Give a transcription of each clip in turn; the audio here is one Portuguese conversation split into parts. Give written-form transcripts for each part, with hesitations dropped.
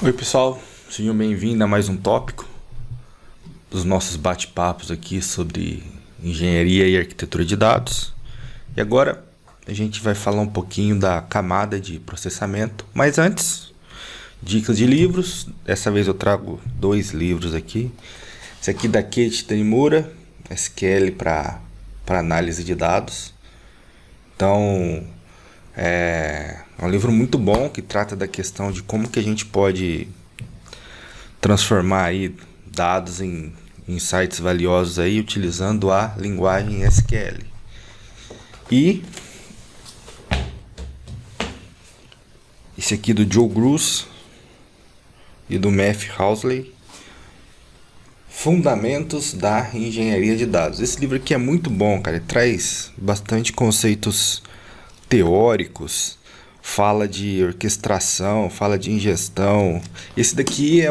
Oi pessoal, sejam bem-vindos a mais um tópico dos nossos bate-papos aqui sobre engenharia e arquitetura de dados. E agora a gente vai falar um pouquinho da camada de processamento, mas antes, dicas de livros. Dessa vez eu trago dois livros aqui. Esse aqui da Kate Tanimura, SQL para análise de dados. Então, é um livro muito bom que trata da questão de como que a gente pode transformar aí dados em insights valiosos aí utilizando a linguagem SQL. E esse aqui do Joe Gruss e do Matthew Housley, Fundamentos da Engenharia de Dados. Esse livro aqui é muito bom, cara. Ele traz bastante conceitos teóricos, fala de orquestração, fala de ingestão. Esse daqui é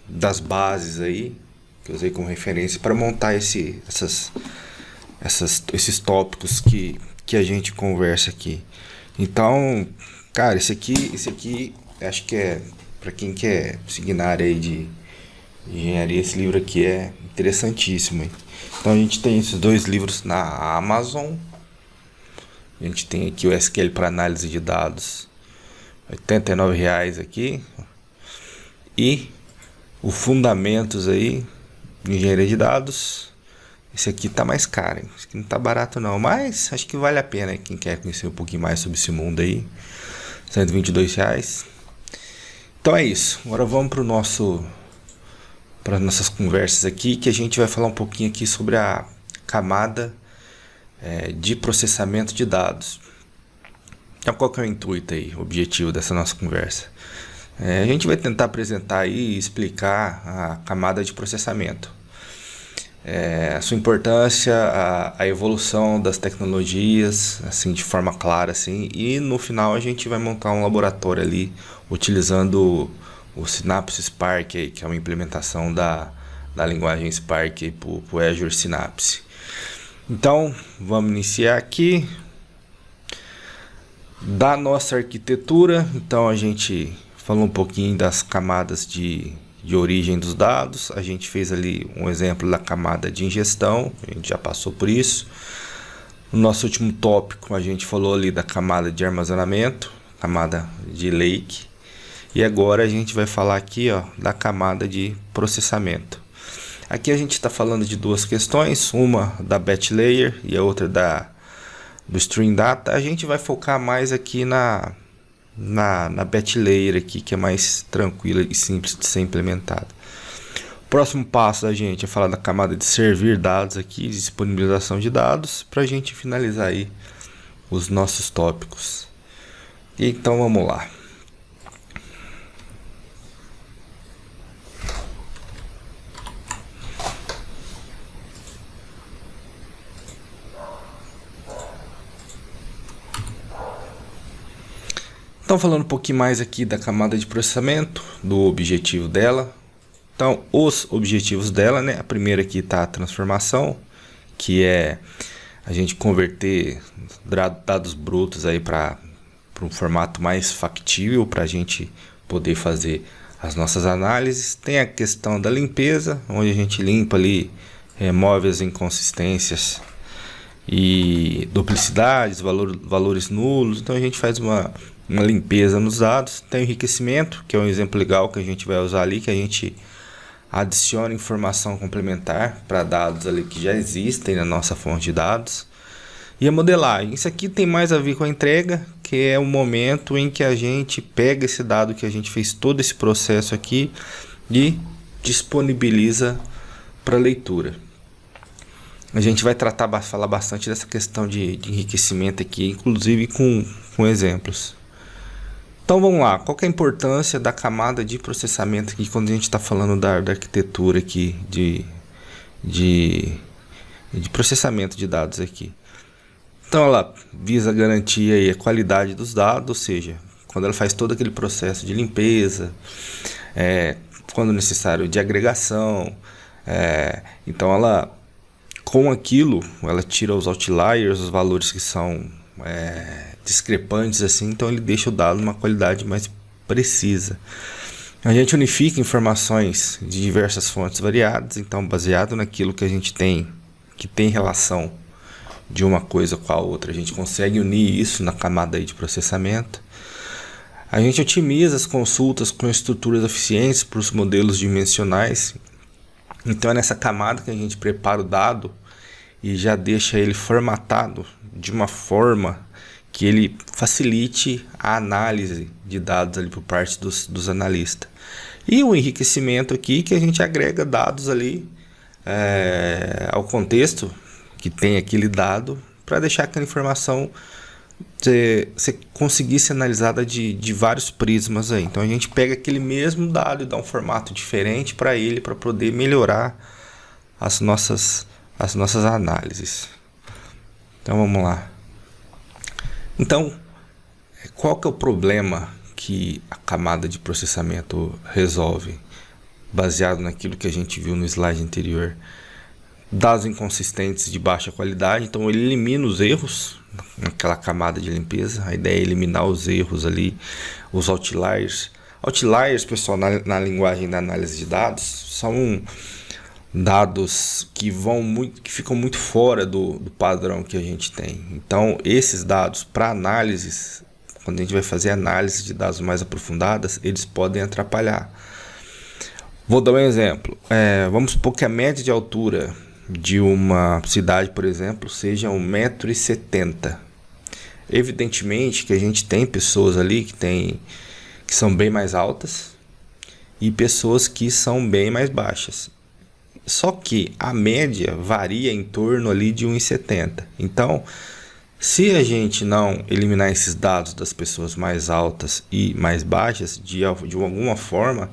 das bases aí que eu usei como referência para montar esses tópicos que a gente conversa aqui. Então, cara, esse aqui acho que é para quem quer seguir na área aí de engenharia. Esse livro aqui é interessantíssimo, hein? Então a gente tem esses dois livros na Amazon. A gente tem aqui o SQL para análise de dados, R$ 89,00 aqui. E o Fundamentos aí de Engenharia de Dados. Esse aqui tá mais caro, hein? Esse aqui não tá barato não, mas acho que vale a pena, hein? Quem quer conhecer um pouquinho mais sobre esse mundo aí. R$ 122,00. Então é isso. Agora vamos para nossas conversas aqui, que a gente vai falar um pouquinho aqui sobre a camada de processamento de dados. Então, qual que é o intuito aí, o objetivo dessa nossa conversa? A gente vai tentar apresentar aí e explicar a camada de processamento, a sua importância, a evolução das tecnologias, assim, de forma clara, assim, e no final a gente vai montar um laboratório ali, utilizando o Synapse Spark, aí, que é uma implementação da linguagem Spark para o Azure Synapse. Então, vamos iniciar aqui da nossa arquitetura. Então, a gente falou um pouquinho das camadas de origem dos dados. A gente fez ali um exemplo da camada de ingestão, a gente já passou por isso. No nosso último tópico, a gente falou ali da camada de armazenamento, camada de lake. E agora a gente vai falar aqui, ó, da camada de processamento. Aqui a gente está falando de duas questões, uma da batch layer e a outra do stream data. A gente vai focar mais aqui na batch layer aqui, que é mais tranquila e simples de ser implementada. O próximo passo da gente é falar da camada de servir dados aqui, disponibilização de dados, para a gente finalizar aí os nossos tópicos. Então vamos lá. Então, falando um pouquinho mais aqui da camada de processamento, do objetivo dela. Então, os objetivos dela, né? A primeira aqui está a transformação, que é a gente converter dados brutos aí para um formato mais factível para a gente poder fazer as nossas análises. Tem a questão da limpeza, onde a gente limpa ali, remove as inconsistências e duplicidades, valores nulos. Então a gente faz uma limpeza nos dados. Tem o enriquecimento, que é um exemplo legal que a gente vai usar ali, que a gente adiciona informação complementar para dados ali que já existem na nossa fonte de dados. E a modelagem, isso aqui tem mais a ver com a entrega, que é o momento em que a gente pega esse dado que a gente fez todo esse processo aqui e disponibiliza para leitura. A gente vai falar bastante dessa questão de enriquecimento aqui, inclusive com exemplos. Então vamos lá, qual que é a importância da camada de processamento aqui quando a gente está falando da arquitetura aqui de processamento de dados aqui? Então ela visa garantir aí a qualidade dos dados, ou seja, quando ela faz todo aquele processo de limpeza, quando necessário de agregação, então ela, com aquilo, ela tira os outliers, os valores que são discrepantes assim, então ele deixa o dado uma qualidade mais precisa. A gente unifica informações de diversas fontes variadas, então baseado naquilo que a gente tem, que tem relação de uma coisa com a outra, a gente consegue unir isso na camada aí de processamento. A gente otimiza as consultas com estruturas eficientes para os modelos dimensionais. Então é nessa camada que a gente prepara o dado e já deixa ele formatado de uma forma que ele facilite a análise de dados ali por parte dos analistas. E o enriquecimento aqui, que a gente agrega dados ali ao contexto que tem aquele dado, para deixar aquela informação você conseguir ser analisada de vários prismas aí. Então a gente pega aquele mesmo dado e dá um formato diferente para ele, para poder melhorar as nossas análises. Então vamos lá. Então, qual que é o problema que a camada de processamento resolve, baseado naquilo que a gente viu no slide anterior? Dados inconsistentes de baixa qualidade, então ele elimina os erros naquela camada de limpeza. A ideia é eliminar os erros ali, os outliers. Outliers, pessoal, na linguagem da análise de dados, são dados que ficam muito fora do padrão que a gente tem. Então, esses dados para análises, quando a gente vai fazer análise de dados mais aprofundadas, eles podem atrapalhar. Vou dar um exemplo. Vamos supor que a média de altura de uma cidade, por exemplo, seja 1,70 m. Evidentemente que a gente tem pessoas ali que são bem mais altas e pessoas que são bem mais baixas. Só que a média varia em torno ali de 1,70 m. Então, se a gente não eliminar esses dados das pessoas mais altas e mais baixas, de alguma forma,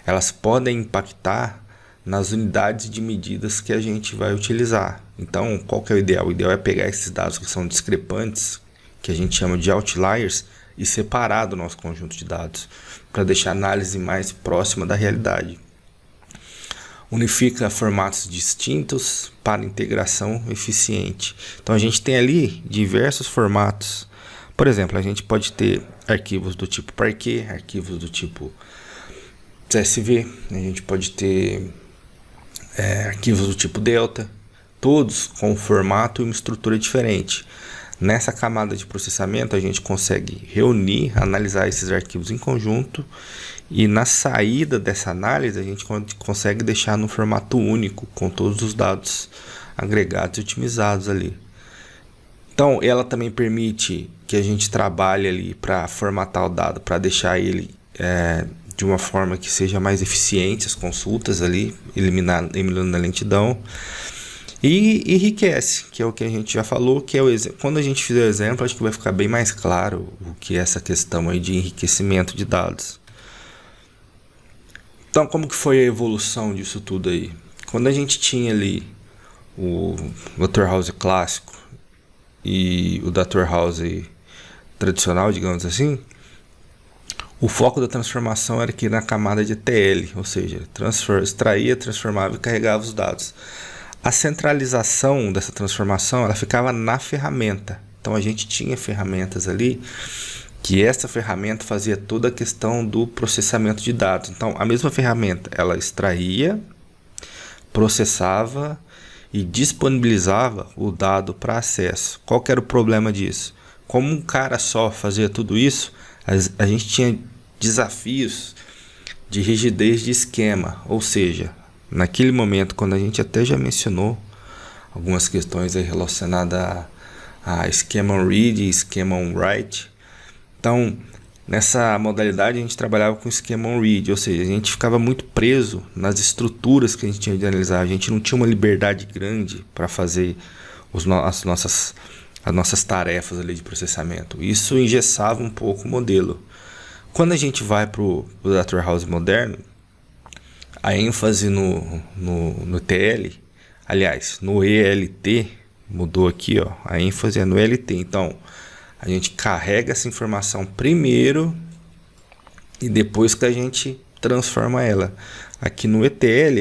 elas podem impactar nas unidades de medidas que a gente vai utilizar. Então, qual que é o ideal? O ideal é pegar esses dados que são discrepantes, que a gente chama de outliers, e separar do nosso conjunto de dados, para deixar a análise mais próxima da realidade. Unifica formatos distintos para integração eficiente. Então a gente tem ali diversos formatos. Por exemplo, a gente pode ter arquivos do tipo Parquet, arquivos do tipo CSV, a gente pode ter arquivos do tipo Delta, todos com um formato e uma estrutura diferente. Nessa camada de processamento a gente consegue reunir, analisar esses arquivos em conjunto, e na saída dessa análise a gente consegue deixar no formato único, com todos os dados agregados e otimizados ali. Então ela também permite que a gente trabalhe ali para formatar o dado, para deixar ele de uma forma que seja mais eficiente as consultas ali, eliminando a lentidão. E enriquece, que é o que a gente já falou, que é quando a gente fizer o exemplo, acho que vai ficar bem mais claro o que é essa questão aí de enriquecimento de dados. Então, como que foi a evolução disso tudo aí? Quando a gente tinha ali o Dr. House clássico e o Dr. House tradicional, digamos assim, o foco da transformação era aqui na camada de ETL, ou seja, extraía, transformava e carregava os dados. A centralização dessa transformação, ela ficava na ferramenta. Então a gente tinha ferramentas ali, que essa ferramenta fazia toda a questão do processamento de dados. Então a mesma ferramenta, ela extraía, processava e disponibilizava o dado para acesso. Qual que era o problema disso? Como um cara só fazia tudo isso, a gente tinha desafios de rigidez de esquema, ou seja, naquele momento, quando a gente até já mencionou algumas questões aí relacionadas a schema on read e schema on write. Então, nessa modalidade a gente trabalhava com schema on read, ou seja, a gente ficava muito preso nas estruturas que a gente tinha de analisar. A gente não tinha uma liberdade grande para fazer as nossas tarefas ali de processamento. Isso engessava um pouco o modelo. Quando a gente vai para o Dr. House moderno, a ênfase no TL, aliás, no ELT, mudou aqui, ó, a ênfase é no ELT. Então, a gente carrega essa informação primeiro e depois que a gente transforma ela. Aqui no ETL,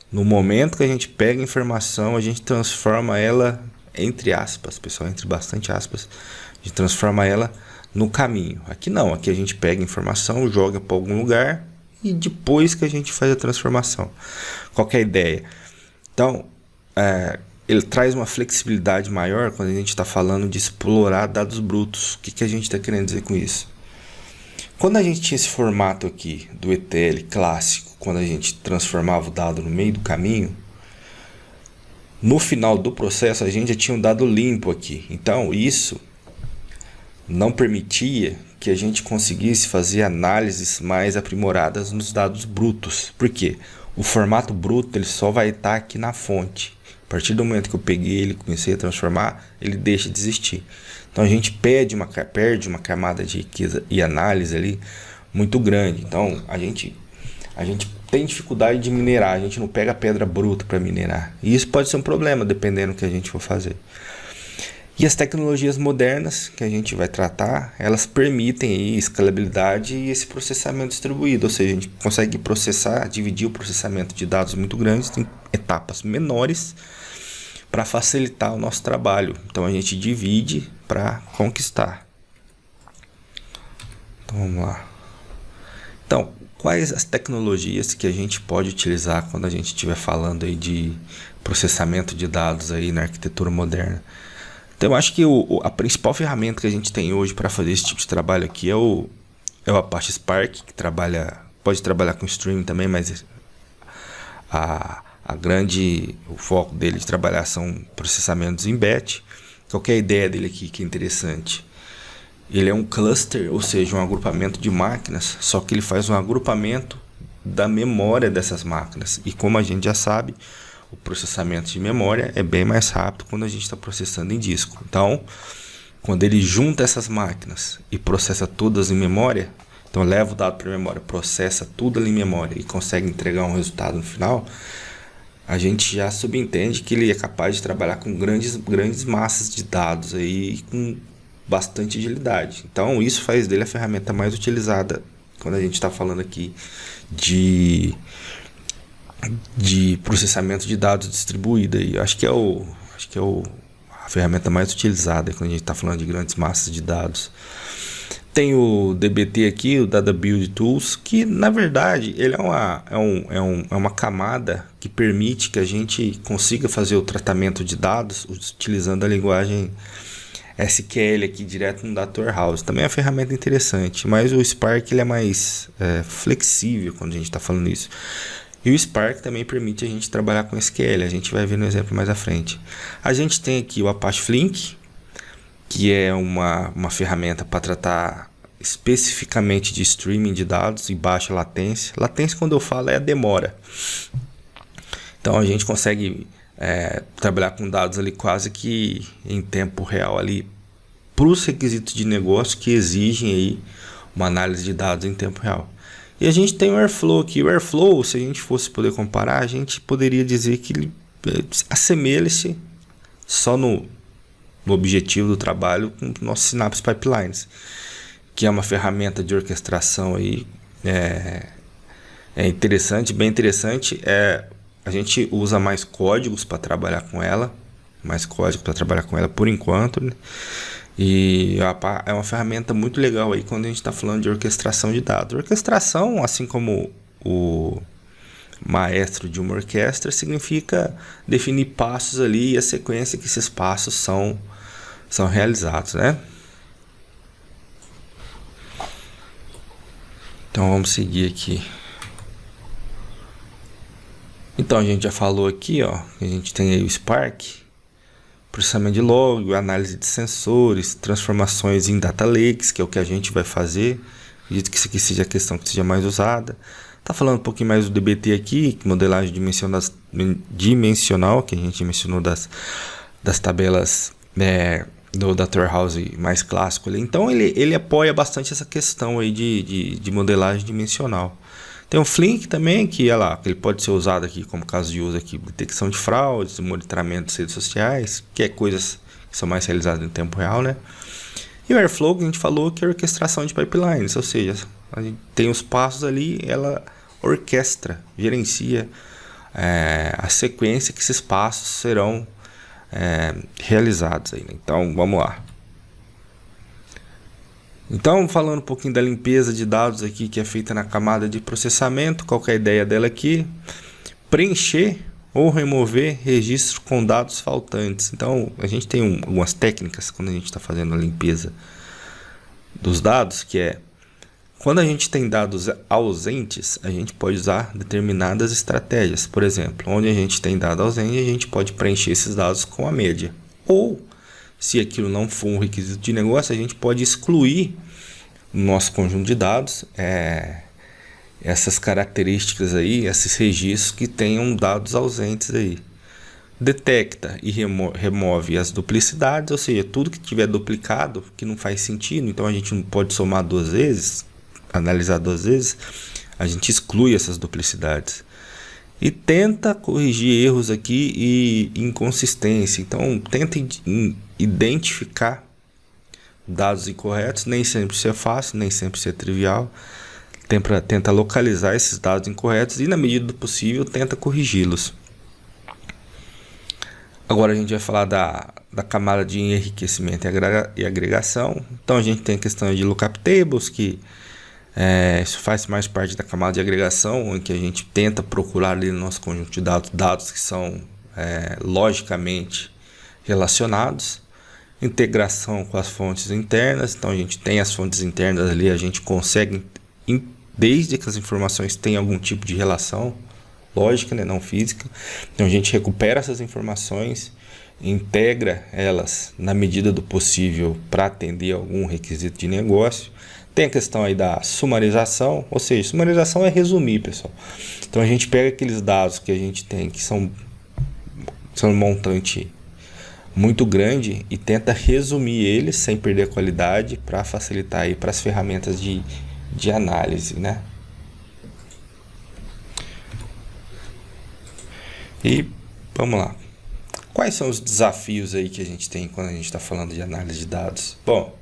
no momento que a gente pega a informação, a gente transforma ela, entre aspas, pessoal, entre bastante aspas, a gente transforma ela no caminho. Aqui não, aqui a gente pega a informação, joga para algum lugar e depois que a gente faz a transformação. Qual que é a ideia? Então, ele traz uma flexibilidade maior quando a gente está falando de explorar dados brutos. O que a gente está querendo dizer com isso? Quando a gente tinha esse formato aqui do ETL clássico, quando a gente transformava o dado no meio do caminho, no final do processo a gente já tinha um dado limpo aqui. Então isso não permitia que a gente conseguisse fazer análises mais aprimoradas nos dados brutos. Por quê? O formato bruto ele só vai estar aqui na fonte. A partir do momento que eu peguei ele e comecei a transformar, ele deixa de existir. Então a gente perde uma camada de riqueza e análise ali muito grande. Então a gente tem dificuldade de minerar, a gente não pega pedra bruta para minerar. E isso pode ser um problema dependendo do que a gente for fazer. E as tecnologias modernas que a gente vai tratar, elas permitem aí escalabilidade e esse processamento distribuído. Ou seja, a gente consegue dividir o processamento de dados muito grandes em etapas menores para facilitar o nosso trabalho. Então a gente divide para conquistar. Então vamos lá. Então, quais as tecnologias que a gente pode utilizar quando a gente estiver falando aí de processamento de dados aí na arquitetura moderna? Então eu acho que a principal ferramenta que a gente tem hoje para fazer esse tipo de trabalho aqui é o Apache Spark, que pode trabalhar com streaming também, mas o foco dele de trabalhar são processamentos em batch. Qual que é a ideia dele aqui que é interessante? Ele é um cluster, ou seja, um agrupamento de máquinas, só que ele faz um agrupamento da memória dessas máquinas. E como a gente já sabe, o processamento de memória é bem mais rápido quando a gente está processando em disco. Então, quando ele junta essas máquinas e processa todas em memória, então leva o dado para a memória, processa tudo ali em memória e consegue entregar um resultado no final, a gente já subentende que ele é capaz de trabalhar com grandes massas de dados aí com bastante agilidade. Então isso faz dele a ferramenta mais utilizada quando a gente está falando aqui de processamento de dados distribuído. E acho que é a ferramenta mais utilizada quando a gente está falando de grandes massas de dados. Tem o DBT aqui, o Data Build Tools, que na verdade ele é uma camada que permite que a gente consiga fazer o tratamento de dados utilizando a linguagem SQL aqui direto no Data Warehouse. Também é uma ferramenta interessante, mas o Spark ele é mais flexível quando a gente está falando isso. E o Spark também permite a gente trabalhar com SQL, a gente vai ver no exemplo mais à frente. A gente tem aqui o Apache Flink, que é uma ferramenta para tratar especificamente de streaming de dados e baixa latência. Latência, quando eu falo, é a demora. Então a gente consegue trabalhar com dados ali quase que em tempo real ali para os requisitos de negócio que exigem aí uma análise de dados em tempo real. E a gente tem o Airflow aqui. O Airflow, se a gente fosse poder comparar, a gente poderia dizer que ele assemelha-se só no objetivo do trabalho com o nosso Synapse Pipelines, que é uma ferramenta de orquestração aí, interessante, bem interessante. A gente usa mais códigos para trabalhar com ela, por enquanto, né? E é uma ferramenta muito legal aí quando a gente está falando de orquestração de dados. Orquestração, assim como o maestro de uma orquestra, significa definir passos ali e a sequência que esses passos são realizados, né? Então vamos seguir aqui. Então a gente já falou aqui, ó, que a gente tem aí o Spark, processamento de log, análise de sensores, transformações em data lakes, que é o que a gente vai fazer. Acredito que isso aqui seja a questão que seja mais usada. Tá falando um pouquinho mais do DBT aqui, modelagem dimensional, que a gente mencionou das tabelas do Data Warehouse mais clássico ali. Então ele apoia bastante essa questão aí de modelagem dimensional. Tem o Flink também, que ele pode ser usado aqui como caso de uso aqui, detecção de fraudes, monitoramento das redes sociais, que é coisas que são mais realizadas em tempo real, né? E o Airflow, que a gente falou, que é a orquestração de pipelines, ou seja, a gente tem os passos ali, ela orquestra, gerencia a sequência que esses passos serão realizados aí, né? Então vamos lá. Então, falando um pouquinho da limpeza de dados aqui, que é feita na camada de processamento, qual que é a ideia dela aqui? Preencher ou remover registro com dados faltantes. Então, a gente tem algumas técnicas quando a gente está fazendo a limpeza dos dados, que é quando a gente tem dados ausentes, a gente pode usar determinadas estratégias. Por exemplo, onde a gente tem dado ausente, a gente pode preencher esses dados com a média. Ou, se aquilo não for um requisito de negócio, a gente pode excluir no nosso conjunto de dados essas características aí, esses registros que tenham dados ausentes aí. Detecta e remove as duplicidades, ou seja, tudo que tiver duplicado, que não faz sentido, então a gente não pode somar duas vezes, analisar duas vezes, a gente exclui essas duplicidades. E tenta corrigir erros aqui e inconsistência. Então, tenta identificar dados incorretos. Nem sempre isso é fácil, nem sempre isso é trivial. Tenta localizar esses dados incorretos e, na medida do possível, tenta corrigi-los. Agora a gente vai falar da camada de enriquecimento e agregação. Então, a gente tem a questão de lookup tables, que isso faz mais parte da camada de agregação, em que a gente tenta procurar ali no nosso conjunto de dados que são logicamente relacionados. Integração com as fontes internas, então a gente tem as fontes internas ali, a gente consegue, desde que as informações tenham algum tipo de relação lógica, né, não física, então a gente recupera essas informações, integra elas na medida do possível para atender algum requisito de negócio. Tem a questão aí da sumarização, ou seja, sumarização é resumir, pessoal. Então a gente pega aqueles dados que a gente tem, que são um montante muito grande, e tenta resumir eles sem perder a qualidade, para facilitar aí para as ferramentas de análise, né? E vamos lá. Quais são os desafios aí que a gente tem quando a gente está falando de análise de dados? Bom,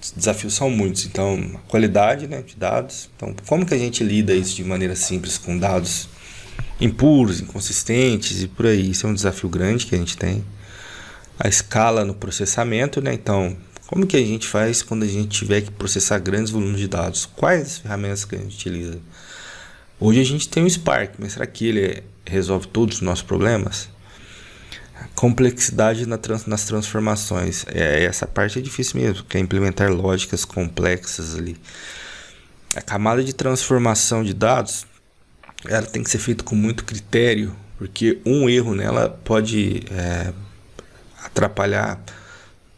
os desafios são muitos. Então, a qualidade, né, de dados. Então, como que a gente lida isso de maneira simples com dados impuros, inconsistentes e por aí? Isso é um desafio grande que a gente tem. A escala no processamento, né? Então, como que a gente faz quando a gente tiver que processar grandes volumes de dados? Quais as ferramentas que a gente utiliza? Hoje a gente tem o Spark, mas será que ele resolve todos os nossos problemas? A complexidade nas transformações. Essa parte é difícil mesmo, que é implementar lógicas complexas ali. A camada de transformação de dados, ela tem que ser feita com muito critério, porque um erro nela pode atrapalhar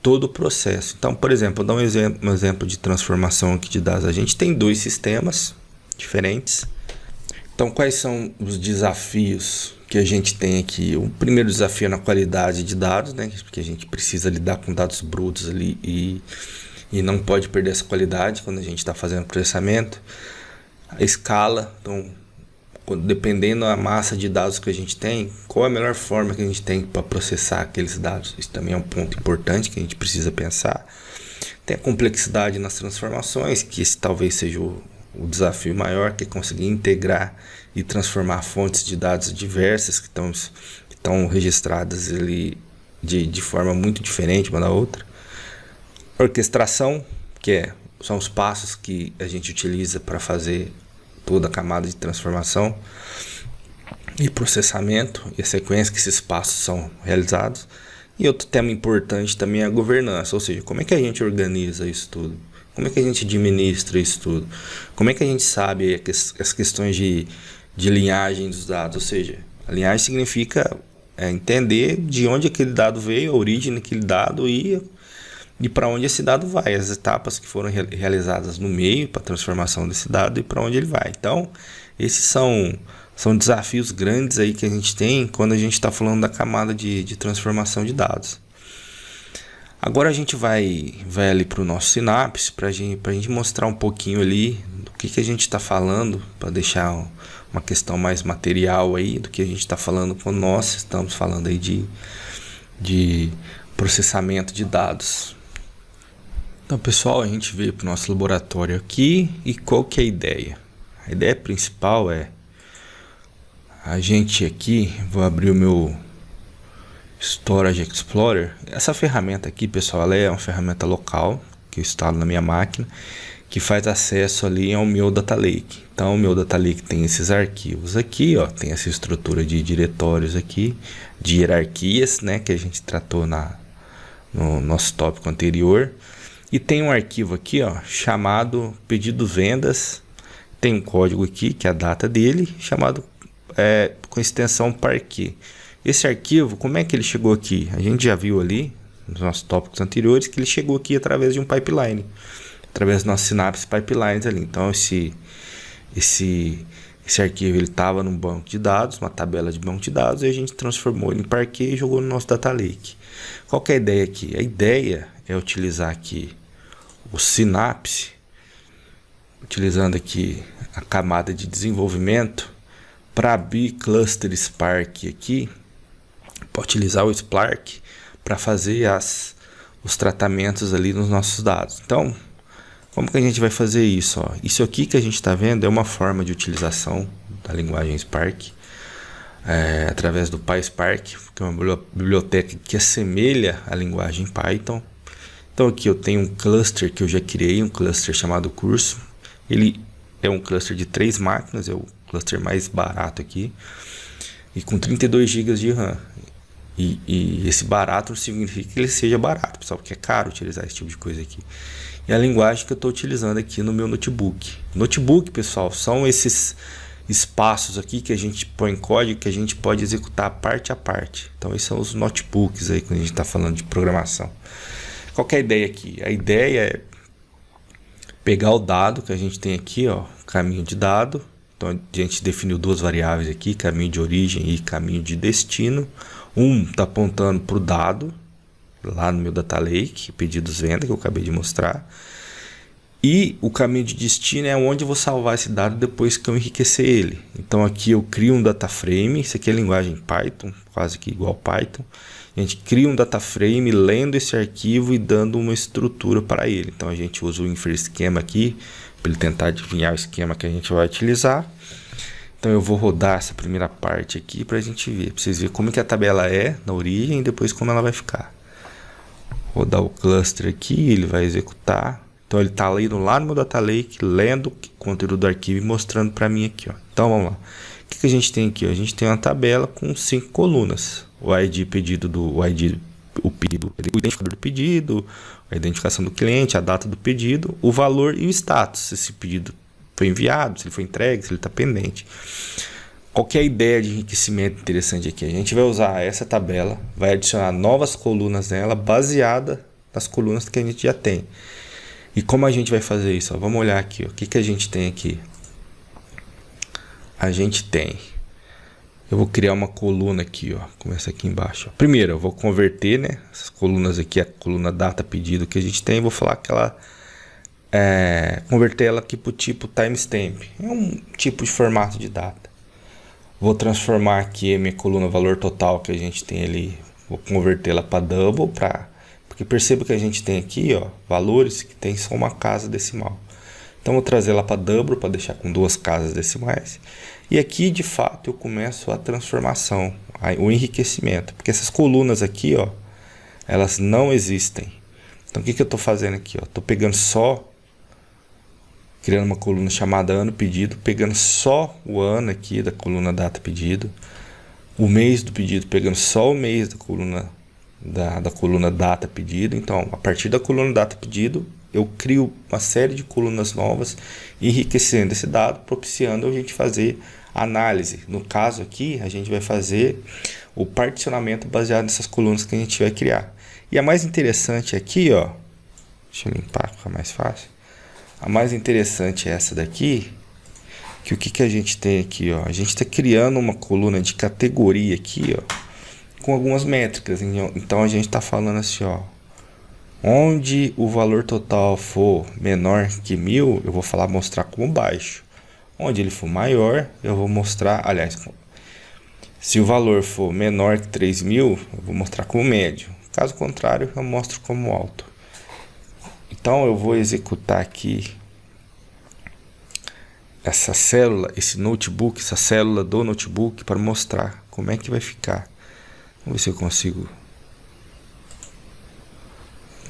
todo o processo. Então, por exemplo, vou dar um exemplo de transformação aqui de dados. A gente tem dois sistemas diferentes. Então, quais são os desafios que a gente tem aqui? O primeiro desafio é na qualidade de dados, né? Porque a gente precisa lidar com dados brutos ali e não pode perder essa qualidade quando a gente está fazendo processamento. A escala, então, dependendo da massa de dados que a gente tem, qual é a melhor forma que a gente tem para processar aqueles dados? Isso também é um ponto importante que a gente precisa pensar. Tem a complexidade nas transformações, que esse talvez seja o desafio maior, que é conseguir integrar e transformar fontes de dados diversas que estão registradas ali de forma muito diferente uma da outra. Orquestração, que são os passos que a gente utiliza para fazer toda a camada de transformação, e processamento e a sequência que esses passos são realizados. E outro tema importante também é a governança, ou seja, como é que a gente organiza isso tudo? Como é que a gente administra isso tudo? Como é que a gente sabe as questões de linhagem dos dados? Ou seja, a linhagem significa entender de onde aquele dado veio, a origem daquele dado e para onde esse dado vai, as etapas que foram realizadas no meio para a transformação desse dado e para onde ele vai. Então, esses são desafios grandes aí que a gente tem quando a gente está falando da camada de transformação de dados. Agora a gente vai ali para o nosso Synapse para a gente mostrar um pouquinho ali do que a gente está falando, para deixar uma questão mais material aí do que a gente está falando quando nós estamos falando aí de processamento de dados. Então, pessoal, a gente veio para o nosso laboratório aqui e qual que é a ideia? A ideia principal é a gente aqui, vou abrir o meu Storage Explorer. Essa ferramenta aqui, pessoal, ela é uma ferramenta local, que eu instalo na minha máquina, que faz acesso ali ao meu Data Lake. Então o meu Data Lake tem esses arquivos aqui, ó, tem essa estrutura de diretórios aqui, de hierarquias, né, que a gente tratou no nosso tópico anterior. E tem um arquivo aqui, ó, chamado pedido vendas. Tem um código aqui, que é a data dele, chamado com extensão parquet. Esse arquivo, como é que ele chegou aqui? A gente já viu ali, nos nossos tópicos anteriores, que ele chegou aqui através de um pipeline, através do nosso Synapse Pipelines ali. Então esse arquivo ele estava num banco de dados, uma tabela de banco de dados, e a gente transformou ele em parquet e jogou no nosso Data Lake. Qual que é a ideia aqui? A ideia é utilizar aqui o Synapse, utilizando aqui a camada de desenvolvimento, para abrir cluster Spark aqui, para utilizar o Spark para fazer os tratamentos ali nos nossos dados. Então, como que a gente vai fazer isso? Ó? Isso aqui que a gente está vendo é uma forma de utilização da linguagem Spark, através do PySpark, que é uma biblioteca que assemelha a linguagem Python. Então aqui eu tenho um cluster que eu já criei, um cluster chamado curso. Ele é um cluster de 3 máquinas, é o cluster mais barato aqui, e com 32 GB de RAM. E esse barato não significa que ele seja barato, pessoal, porque é caro utilizar esse tipo de coisa aqui. E a linguagem que eu estou utilizando aqui no meu notebook. Notebook, pessoal, são esses espaços aqui que a gente põe código que a gente pode executar parte a parte. Então esses são os notebooks aí quando a gente está falando de programação. Qual que é a ideia aqui? A ideia é pegar o dado que a gente tem aqui, ó, caminho de dado. Então a gente definiu 2 variáveis aqui, caminho de origem e caminho de destino. Um está apontando para o dado, lá no meu Data Lake, pedidos venda, que eu acabei de mostrar. E o caminho de destino é onde eu vou salvar esse dado depois que eu enriquecer ele. Então aqui eu crio um data frame, isso aqui é linguagem Python, quase que igual Python. A gente cria um data frame lendo esse arquivo e dando uma estrutura para ele. Então a gente usa o infer esquema aqui, para ele tentar adivinhar o esquema que a gente vai utilizar. Então eu vou rodar essa primeira parte aqui para a gente ver, para vocês verem como que a tabela é na origem e depois como ela vai ficar. Rodar o cluster aqui, ele vai executar. Então ele está lendo lá no meu Data Lake, lendo o conteúdo do arquivo e mostrando para mim aqui, ó. Então vamos lá. O que a gente tem aqui? Ó? A gente tem uma tabela com 5 colunas. O ID pedido o pedido, o identificador do pedido, a identificação do cliente, a data do pedido, o valor e o status. Se esse pedido foi enviado, se ele foi entregue, se ele está pendente. Qual que é a ideia de enriquecimento interessante aqui? A gente vai usar essa tabela, vai adicionar novas colunas nela, baseada nas colunas que a gente já tem. E como a gente vai fazer isso? Ó, vamos olhar aqui. Ó, o que a gente tem aqui? A gente tem... Eu vou criar uma coluna aqui, ó. Começa aqui embaixo. Ó. Primeiro, eu vou converter, né? Essas colunas aqui, a coluna data pedido que a gente tem. Vou falar que ela... converter ela aqui para o tipo timestamp. É um tipo de formato de data. Vou transformar aqui a minha coluna valor total que a gente tem ali. Vou convertê-la para double, porque perceba que a gente tem aqui, ó, valores que tem só uma casa decimal. Então vou trazer ela para double para deixar com 2 casas decimais. E aqui de fato eu começo a transformação, o enriquecimento, porque essas colunas aqui, ó, elas não existem. Então o que eu estou fazendo aqui? Estou pegando só, criando uma coluna chamada ano pedido, pegando só o ano aqui da coluna data pedido, o mês do pedido, pegando só o mês da coluna data pedido. Então, a partir da coluna data pedido, eu crio uma série de colunas novas, enriquecendo esse dado, propiciando a gente fazer análise. No caso aqui, a gente vai fazer o particionamento baseado nessas colunas que a gente vai criar. E a mais interessante aqui, ó, deixa eu limpar para ficar mais fácil. A mais interessante é essa daqui, que o que a gente tem aqui, ó? A gente está criando uma coluna de categoria aqui, ó, com algumas métricas. Então a gente está falando assim, ó, onde o valor total for menor que 1000, eu vou mostrar como baixo. Onde ele for maior, eu vou mostrar, aliás, se o valor for menor que 3000, eu vou mostrar como médio. Caso contrário, eu mostro como alto. Então eu vou executar aqui essa célula, esse notebook, essa célula do notebook para mostrar como é que vai ficar. Vamos ver se eu consigo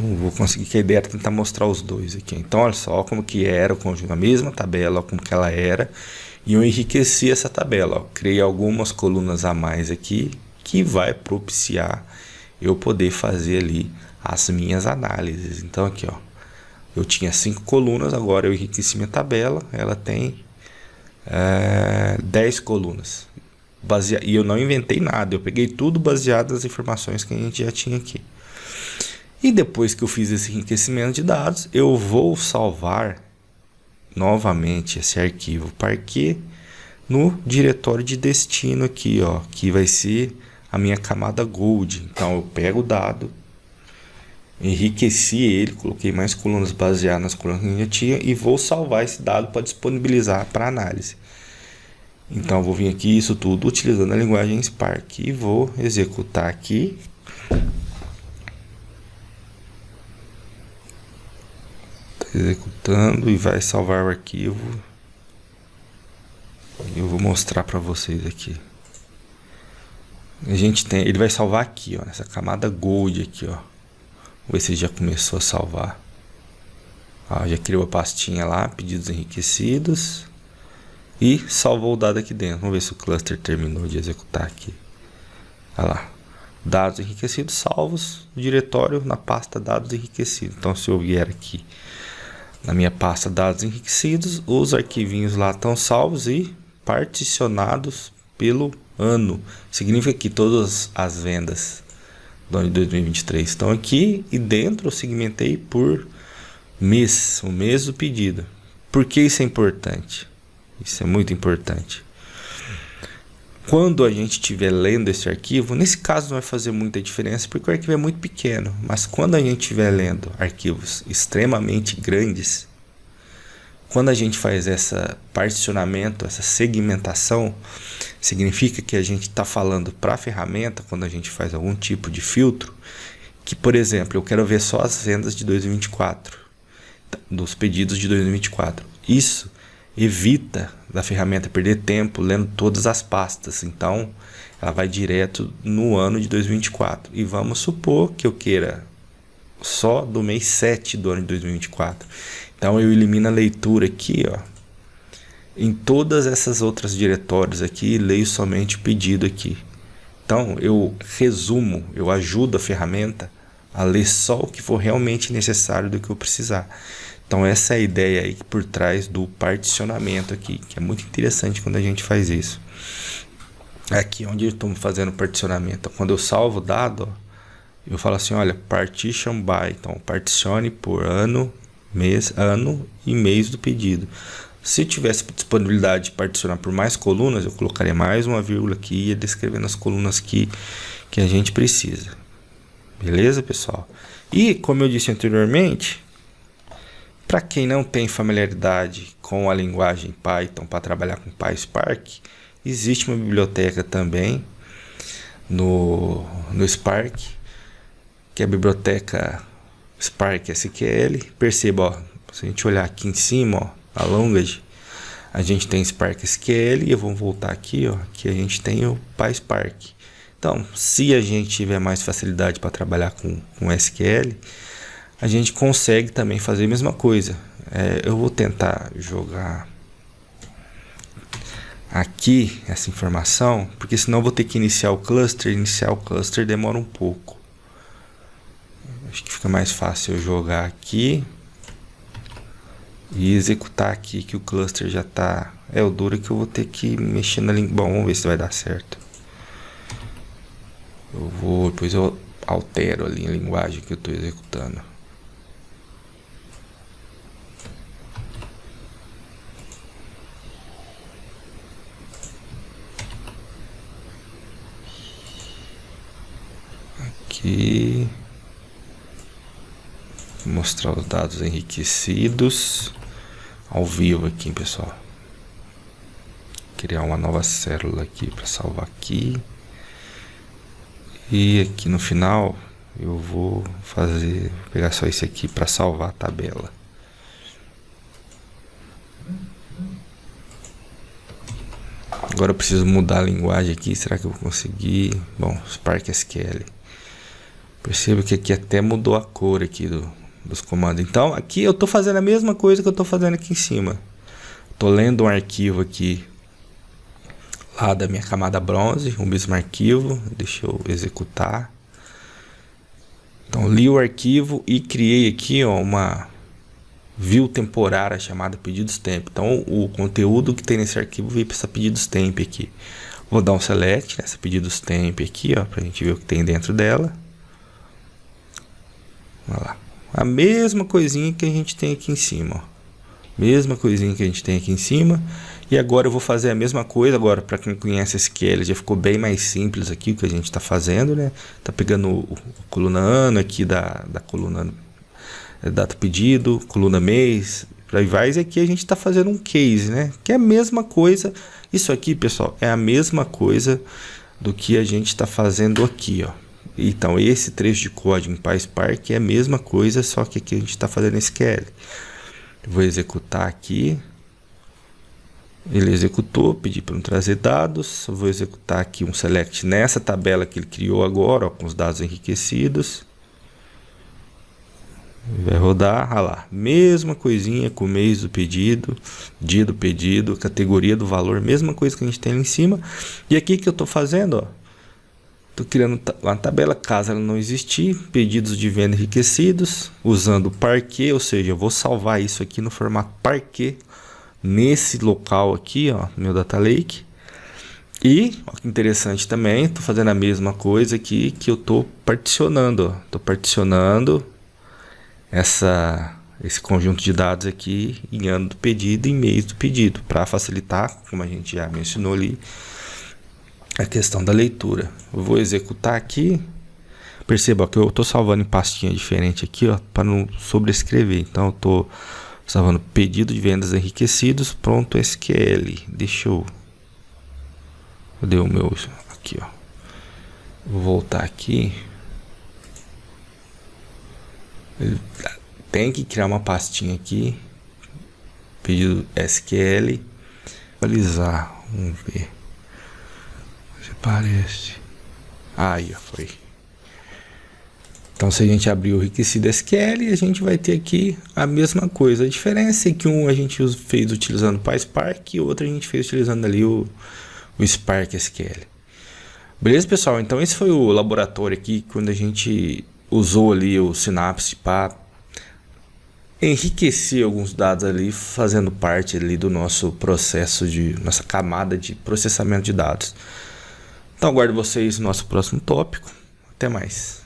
Não vou conseguir, que a ideia era tentar mostrar os dois aqui. Então, olha só como que era o conjunto, a mesma tabela, ó, como que ela era. E eu enriqueci essa tabela, ó. Criei algumas colunas a mais aqui, que vai propiciar eu poder fazer ali as minhas análises. Então, aqui, ó, eu tinha 5 colunas, agora eu enriqueci minha tabela, ela tem 10 colunas. E eu não inventei nada, eu peguei tudo baseado nas informações que a gente já tinha aqui. E depois que eu fiz esse enriquecimento de dados, eu vou salvar novamente esse arquivo Parquet no diretório de destino aqui, ó, que vai ser a minha camada Gold. Então eu pego o dado, enriqueci ele, coloquei mais colunas baseadas nas colunas que eu já tinha e vou salvar esse dado para disponibilizar para análise. Então eu vou vir aqui, isso tudo utilizando a linguagem Spark, e vou executar aqui. Executando e vai salvar o arquivo. Eu vou mostrar para vocês aqui. A gente tem, ele vai salvar aqui, ó, nessa camada Gold aqui, ó. Vou ver se já começou a salvar. Ó, já criou a pastinha lá, pedidos enriquecidos, e salvou o dado aqui dentro. Vamos ver se o cluster terminou de executar aqui. Olha lá. Dados enriquecidos salvos no diretório na pasta dados enriquecidos. Então, se eu vier aqui na minha pasta dados enriquecidos, os arquivinhos lá estão salvos e particionados pelo ano. Significa que todas as vendas do ano de 2023 estão aqui, e dentro eu segmentei por mês, o mês do pedido. Por que isso é importante? Isso é muito importante. Quando a gente estiver lendo esse arquivo, nesse caso não vai fazer muita diferença porque o arquivo é muito pequeno, mas quando a gente estiver lendo arquivos extremamente grandes, quando a gente faz esse particionamento, essa segmentação, significa que a gente está falando para a ferramenta, quando a gente faz algum tipo de filtro, que, por exemplo, eu quero ver só as vendas de 2024, dos pedidos de 2024. Isso evita da ferramenta perder tempo lendo todas as pastas. Então ela vai direto no ano de 2024. E vamos supor que eu queira só do mês 7 do ano de 2024. Então eu elimino a leitura aqui, ó, em todas essas outras diretórios aqui, e leio somente o pedido aqui. Então eu resumo, eu ajudo a ferramenta a ler só o que for realmente necessário do que eu precisar. Então essa é a ideia aí por trás do particionamento aqui, que é muito interessante quando a gente faz isso. Aqui onde eu estou fazendo particionamento, quando eu salvo o dado, ó, eu falo assim, olha, partition by, então particione por ano, mês, ano e mês do pedido. Se eu tivesse disponibilidade de particionar por mais colunas, eu colocaria mais uma vírgula aqui e ia descrevendo as colunas que a gente precisa. Beleza, pessoal? E como eu disse anteriormente, para quem não tem familiaridade com a linguagem Python para trabalhar com PySpark, existe uma biblioteca também no Spark, que é a biblioteca Spark SQL. Perceba, ó, se a gente olhar aqui em cima, ó, na Language, a gente tem Spark SQL, e eu vou voltar aqui, ó, que a gente tem o PySpark. Então, se a gente tiver mais facilidade para trabalhar com SQL, a gente consegue também fazer a mesma coisa. Eu vou tentar jogar aqui essa informação, porque senão eu vou ter que iniciar o cluster. Iniciar o cluster demora um pouco. Acho que fica mais fácil eu jogar aqui e executar aqui, que o cluster já está. O duro é que eu vou ter que mexer na língua. Bom, vamos ver se vai dar certo. Depois eu altero ali a linguagem que eu estou executando. Aqui, vou mostrar os dados enriquecidos ao vivo aqui, pessoal. Criar uma nova célula aqui para salvar aqui. E aqui no final eu vou pegar só esse aqui para salvar a tabela. Agora eu preciso mudar a linguagem aqui. Será que eu vou conseguir? Bom, Spark SQL. Perceba que aqui até mudou a cor aqui dos comandos. Então aqui eu estou fazendo a mesma coisa que eu estou fazendo aqui em cima. Estou lendo um arquivo aqui lá da minha camada bronze, o mesmo arquivo. Deixa eu executar. Então li o arquivo e criei aqui, ó, uma view temporária chamada pedidos temp. Então o conteúdo que tem nesse arquivo veio para essa pedidos temp aqui. Vou dar um select nessa pedidos temp aqui, ó, para a gente ver o que tem dentro dela. Olha lá. A mesma coisinha que a gente tem aqui em cima, ó. Mesma coisinha que a gente tem aqui em cima. E agora eu vou fazer a mesma coisa. Agora, para quem conhece SQL, já ficou bem mais simples aqui o que a gente está fazendo, né? Tá pegando o coluna ano aqui da coluna data pedido, coluna mês, por aí vai. E aqui a gente está fazendo um case, né? Que é a mesma coisa. Isso aqui, pessoal, é a mesma coisa do que a gente está fazendo aqui, ó. Então, esse trecho de código em PySpark é a mesma coisa, só que aqui a gente está fazendo SQL. Vou executar aqui. Ele executou, pedi para não trazer dados. Vou executar aqui um select nessa tabela que ele criou agora, ó, com os dados enriquecidos. Vai rodar, olha lá, mesma coisinha com o mês do pedido, dia do pedido, categoria do valor, mesma coisa que a gente tem ali em cima. E aqui que eu estou fazendo, ó, estou criando uma tabela, caso ela não existir, pedidos de venda enriquecidos, usando o Parquet, ou seja, eu vou salvar isso aqui no formato Parquet, nesse local aqui, ó, meu Data Lake. E, ó, que interessante também, estou fazendo a mesma coisa aqui, que eu estou particionando, ó, estou particionando esse conjunto de dados aqui em ano do pedido e mês do pedido, para facilitar, como a gente já mencionou ali, a questão da leitura. Eu vou executar aqui. Perceba que eu estou salvando em pastinha diferente aqui, ó, para não sobrescrever. Então eu estou salvando pedido de vendas enriquecidos, pronto, SQL. Deixa eu... Cadê o meu... Aqui, ó. Vou voltar aqui. Tem que criar uma pastinha aqui. Pedido SQL. Atualizar. Vamos ver. Se parece. Aí, ó, foi. Então, se a gente abrir o enriquecido SQL, a gente vai ter aqui a mesma coisa. A diferença é que um a gente fez utilizando o PySpark e o outro a gente fez utilizando ali o Spark SQL. Beleza, pessoal? Então, esse foi o laboratório aqui, quando a gente usou ali o Synapse para enriquecer alguns dados ali, fazendo parte ali do nosso processo nossa camada de processamento de dados. Então, aguardo vocês no nosso próximo tópico. Até mais.